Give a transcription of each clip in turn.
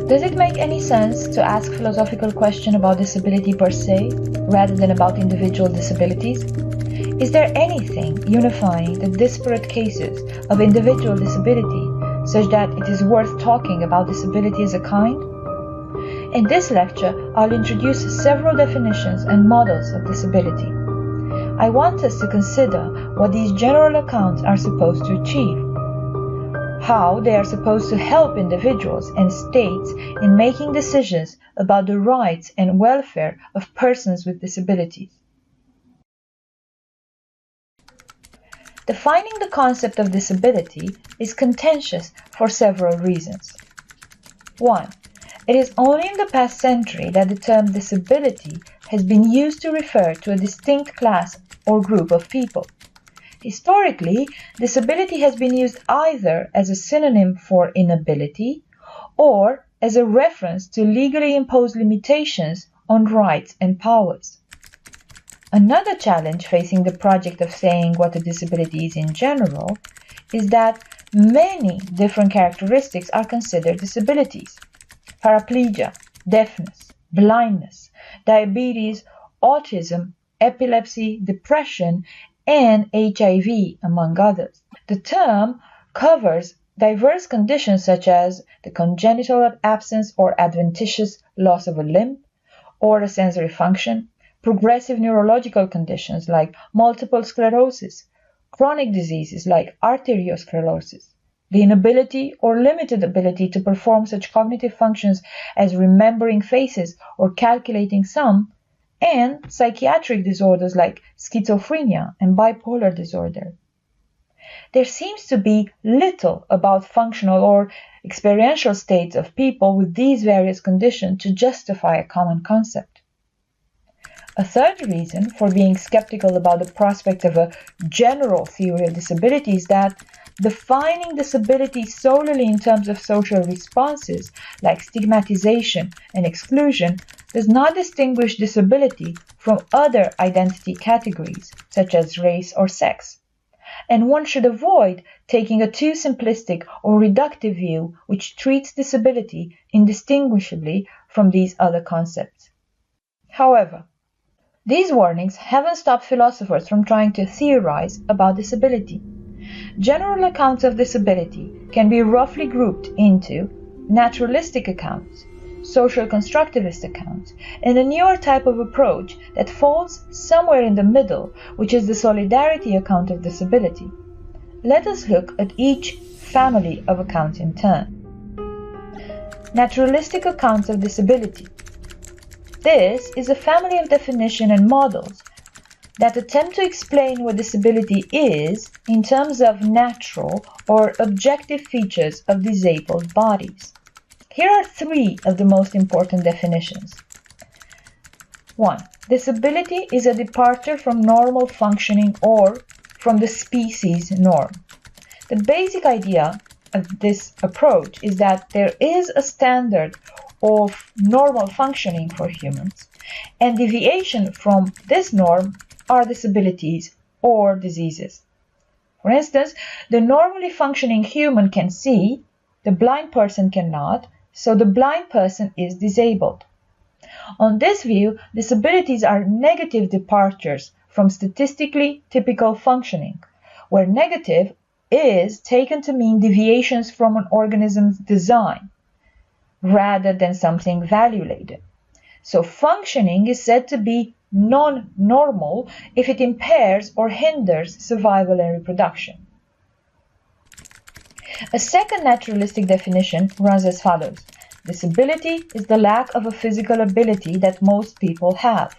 Does it make any sense to ask philosophical questions about disability per se, rather than about individual disabilities? Is there anything unifying the disparate cases of individual disability such that it is worth talking about disability as a kind? In this lecture, I'll introduce several definitions and models of disability. I want us to consider what these general accounts are supposed to achieve, how they are supposed to help individuals and states in making decisions about the rights and welfare of persons with disabilities. Defining the concept of disability is contentious for several reasons. 1. It is only in the past century that the term disability has been used to refer to a distinct class or group of people. Historically, disability has been used either as a synonym for inability or as a reference to legally imposed limitations on rights and powers. Another challenge facing the project of saying what a disability is in general is that many different characteristics are considered disabilities. Paraplegia, deafness, blindness, diabetes, autism, epilepsy, depression, and HIV, among others. The term covers diverse conditions such as the congenital absence or adventitious loss of a limb or a sensory function, progressive neurological conditions like multiple sclerosis, chronic diseases like arteriosclerosis, the inability or limited ability to perform such cognitive functions as remembering faces or calculating sum, and psychiatric disorders like schizophrenia and bipolar disorder. There seems to be little about functional or experiential states of people with these various conditions to justify a common concept. A third reason for being skeptical about the prospect of a general theory of disability is that defining disability solely in terms of social responses like stigmatization and exclusion does not distinguish disability from other identity categories such as race or sex, and one should avoid taking a too simplistic or reductive view which treats disability indistinguishably from these other concepts. However, these warnings haven't stopped philosophers from trying to theorize about disability. General accounts of disability can be roughly grouped into naturalistic accounts, social constructivist accounts, and a newer type of approach that falls somewhere in the middle, which is the solidarity account of disability. Let us look at each family of accounts in turn. Naturalistic accounts of disability. This is a family of definition and models that attempt to explain what disability is in terms of natural or objective features of disabled bodies. Here are three of the most important definitions. 1. Disability is a departure from normal functioning or from the species norm. The basic idea of this approach is that there is a standard of normal functioning for humans, and deviation from this norm are disabilities or diseases. For instance, the normally functioning human can see, the blind person cannot, so the blind person is disabled. On this view, disabilities are negative departures from statistically typical functioning, where negative is taken to mean deviations from an organism's design, rather than something value-laden. So functioning is said to be non-normal if it impairs or hinders survival and reproduction. A second naturalistic definition runs as follows. Disability is the lack of a physical ability that most people have.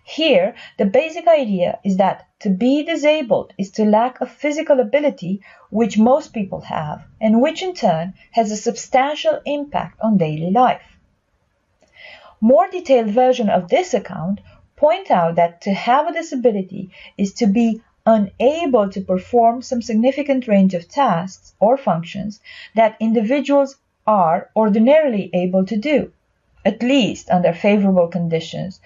Here, the basic idea is that to be disabled is to lack a physical ability which most people have, and which in turn has a substantial impact on daily life. More detailed versions of this account point out that to have a disability is to be unable to perform some significant range of tasks or functions that individuals are ordinarily able to do, at least under favorable conditions.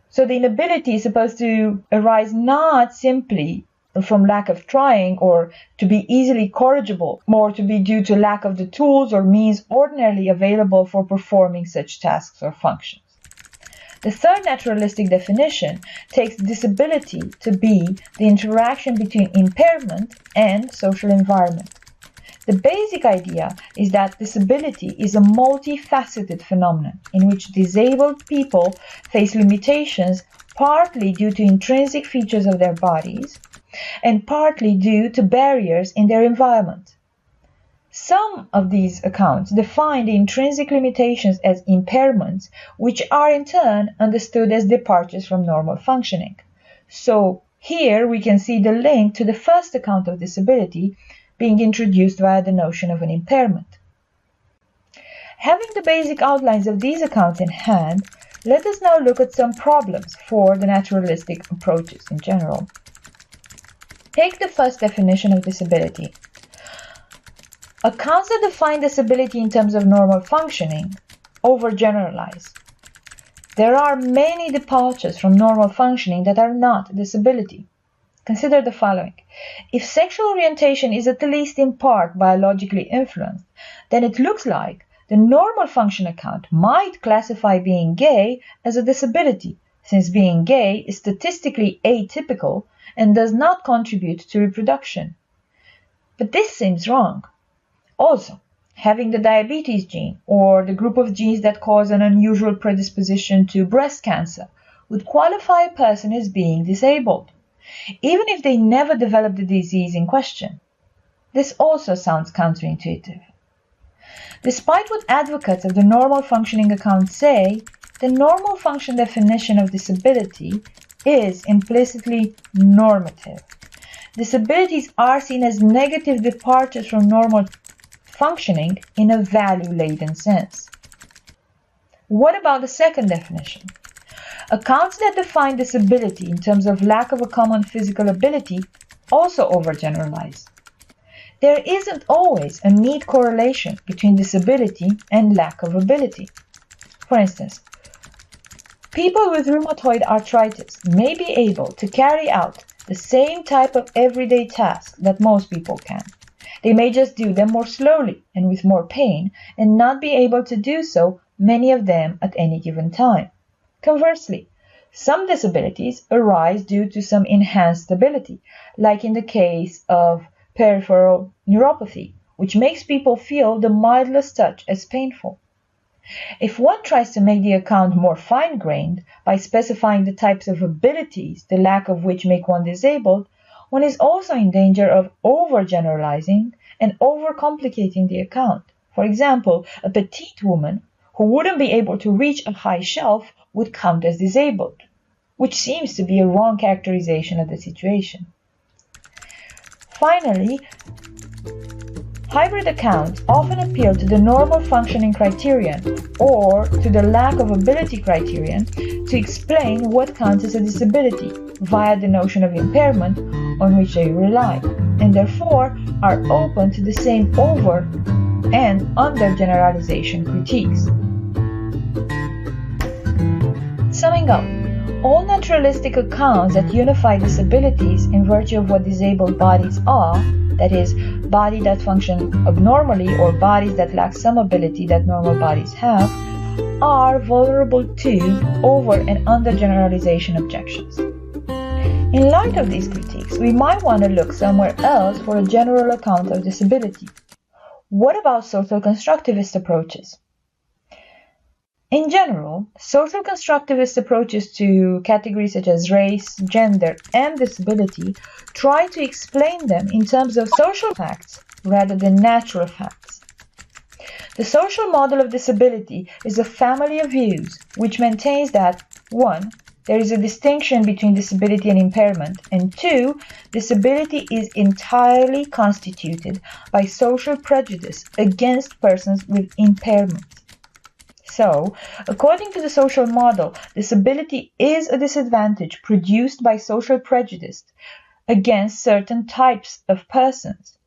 So the inability is supposed to arise not simply from lack of trying, or to be easily corrigible, or to be due to lack of the tools or means ordinarily available for performing such tasks or functions. The third naturalistic definition takes disability to be the interaction between impairment and social environment. The basic idea is that disability is a multifaceted phenomenon in which disabled people face limitations partly due to intrinsic features of their bodies and partly due to barriers in their environment. Some of these accounts define the intrinsic limitations as impairments, which are in turn understood as departures from normal functioning. So here we can see the link to the first account of disability being introduced via the notion of an impairment. Having the basic outlines of these accounts in hand, let us now look at some problems for the naturalistic approaches in general. Take the first definition of disability. Accounts that define disability in terms of normal functioning overgeneralize. There are many departures from normal functioning that are not disability. Consider the following. If sexual orientation is at least in part biologically influenced, then it looks like the normal function account might classify being gay as a disability, since being gay is statistically atypical and does not contribute to reproduction. But this seems wrong. Also, having the diabetes gene, or the group of genes that cause an unusual predisposition to breast cancer, would qualify a person as being disabled, even if they never develop the disease in question. This also sounds counterintuitive. Despite what advocates of the normal functioning account say, the normal function definition of disability is implicitly normative. Disabilities are seen as negative departures from normal functioning in a value-laden sense. What about the second definition? Accounts that define disability in terms of lack of a common physical ability also overgeneralize. There isn't always a neat correlation between disability and lack of ability. For instance, people with rheumatoid arthritis may be able to carry out the same type of everyday tasks that most people can. They may just do them more slowly and with more pain, and not be able to do so, many of them, at any given time. Conversely, some disabilities arise due to some enhanced ability, like in the case of peripheral neuropathy, which makes people feel the mildest touch as painful. If one tries to make the account more fine-grained by specifying the types of abilities, the lack of which make one disabled, one is also in danger of overgeneralizing and overcomplicating the account. For example, a petite woman who wouldn't be able to reach a high shelf would count as disabled, which seems to be a wrong characterization of the situation. Finally, hybrid accounts often appeal to the normal functioning criterion or to the lack of ability criterion to explain what counts as a disability via the notion of impairment on which they rely, and therefore are open to the same over and under generalization critiques. Summing up, all naturalistic accounts that unify disabilities in virtue of what disabled bodies are, that is, bodies that function abnormally or bodies that lack some ability that normal bodies have, are vulnerable to over and under generalization objections. In light of these critiques, we might want to look somewhere else for a general account of disability. What about social constructivist approaches? In general, social constructivist approaches to categories such as race, gender, and disability try to explain them in terms of social facts rather than natural facts. The social model of disability is a family of views which maintains that 1. There is a distinction between disability and impairment, and 2. Disability is entirely constituted by social prejudice against persons with impairment. So, according to the social model, disability is a disadvantage produced by social prejudice against certain types of persons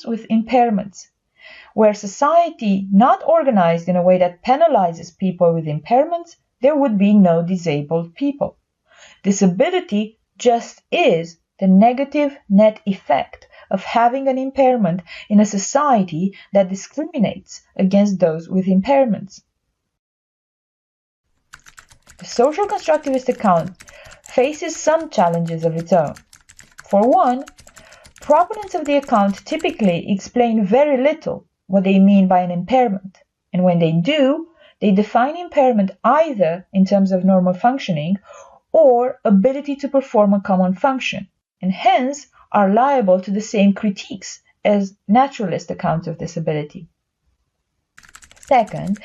with impairments. Were society not organized in a way that penalizes people with impairments, there would be no disabled people. Disability just is the the negative net effect of having an impairment in a society that discriminates against those with impairments. The social constructivist account faces some challenges of its own. For one, proponents of the account typically explain very little what they mean by an impairment, and when they do, they define impairment either in terms of normal functioning or ability to perform a common function, and hence are liable to the same critiques as naturalist accounts of disability. Second,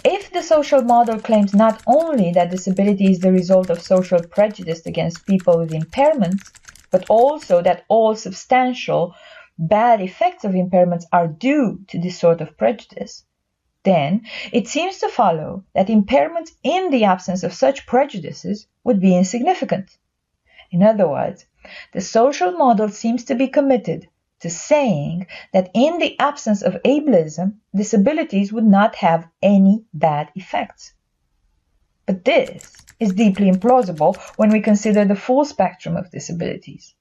if the social model claims not only that disability is the result of social prejudice against people with impairments, but also that all substantial bad effects of impairments are due to this sort of prejudice, then it seems to follow that impairments in the absence of such prejudices would be insignificant. In other words, the social model seems to be committed to saying that in the absence of ableism, disabilities would not have any bad effects. But this is deeply implausible when we consider the full spectrum of disabilities.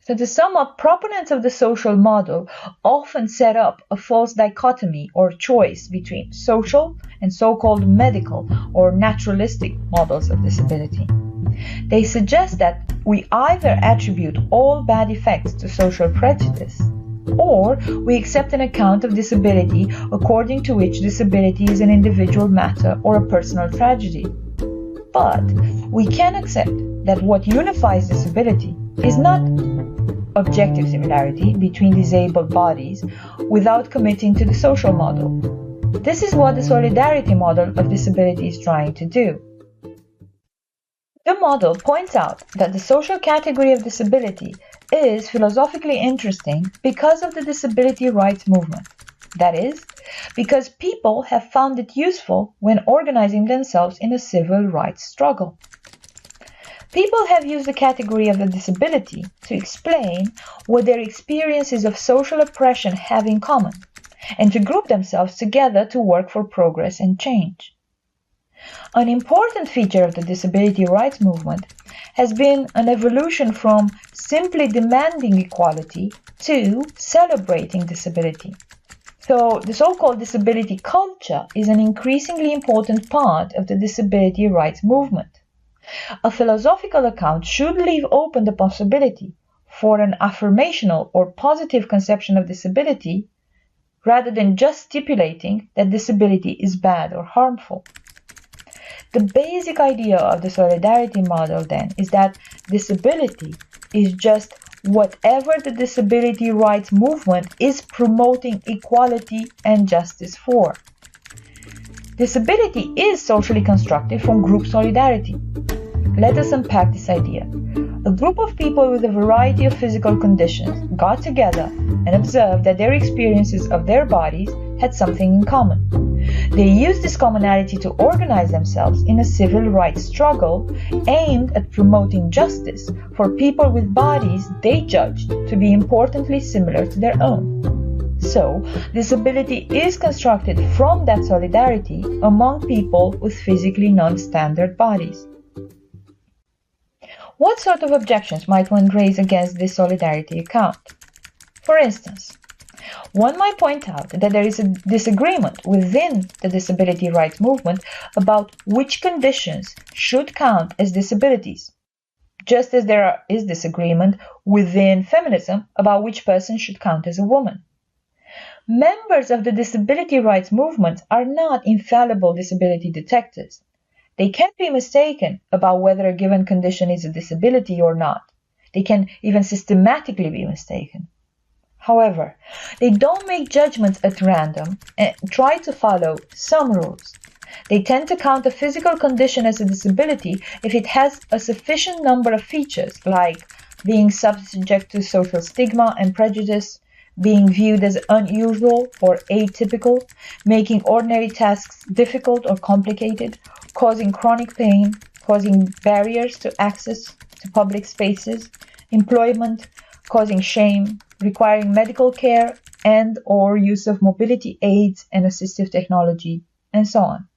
So to sum up, proponents of the social model often set up a false dichotomy or choice between social and so-called medical or naturalistic models of disability. They suggest that we either attribute all bad effects to social prejudice, or we accept an account of disability according to which disability is an individual matter or a personal tragedy. But we can accept that what unifies disability is not objective similarity between disabled bodies without committing to the social model. This is what the solidarity model of disability is trying to do. The model points out that the social category of disability is philosophically interesting because of the disability rights movement. That is, because people have found it useful when organizing themselves in a civil rights struggle. People have used the category of a disability to explain what their experiences of social oppression have in common, and to group themselves together to work for progress and change. An important feature of the disability rights movement has been an evolution from simply demanding equality to celebrating disability. So the so-called disability culture is an increasingly important part of the disability rights movement. A philosophical account should leave open the possibility for an affirmational or positive conception of disability rather than just stipulating that disability is bad or harmful. The basic idea of the solidarity model, then, is that disability is just whatever the disability rights movement is promoting equality and justice for. Disability is socially constructed from group solidarity. Let us unpack this idea. A group of people with a variety of physical conditions got together and observed that their experiences of their bodies had something in common. They used this commonality to organize themselves in a civil rights struggle aimed at promoting justice for people with bodies they judged to be importantly similar to their own. So, disability is constructed from that solidarity among people with physically non-standard bodies. What sort of objections might one raise against this solidarity account? For instance, one might point out that there is a disagreement within the disability rights movement about which conditions should count as disabilities, just as there is disagreement within feminism about which person should count as a woman. Members of the disability rights movement are not infallible disability detectives. They can't be mistaken about whether a given condition is a disability or not. They can even systematically be mistaken. However, they don't make judgments at random and try to follow some rules. They tend to count a physical condition as a disability if it has a sufficient number of features, like being subject to social stigma and prejudice, being viewed as unusual or atypical, making ordinary tasks difficult or complicated, causing chronic pain, causing barriers to access to public spaces, employment, causing shame, requiring medical care and/or use of mobility aids and assistive technology, and so on.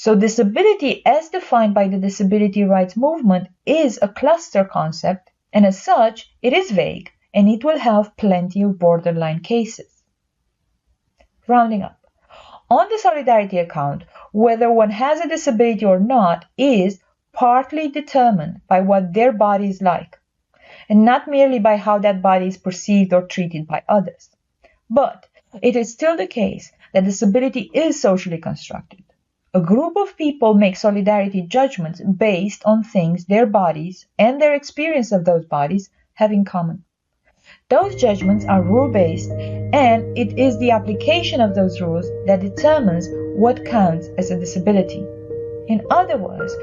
So disability as defined by the disability rights movement is a cluster concept, and as such, it is vague, and it will have plenty of borderline cases. Rounding up. On the solidarity account, whether one has a disability or not is partly determined by what their body is like, and not merely by how that body is perceived or treated by others. But it is still the case that disability is socially constructed. A group of people make solidarity judgments based on things their bodies and their experience of those bodies have in common. Those judgments are rule-based, and it is the application of those rules that determines what counts as a disability. In other words,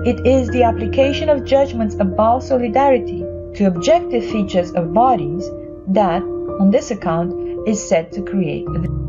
it is the application of judgments about solidarity to objective features of bodies that, on this account, is said to create a disability.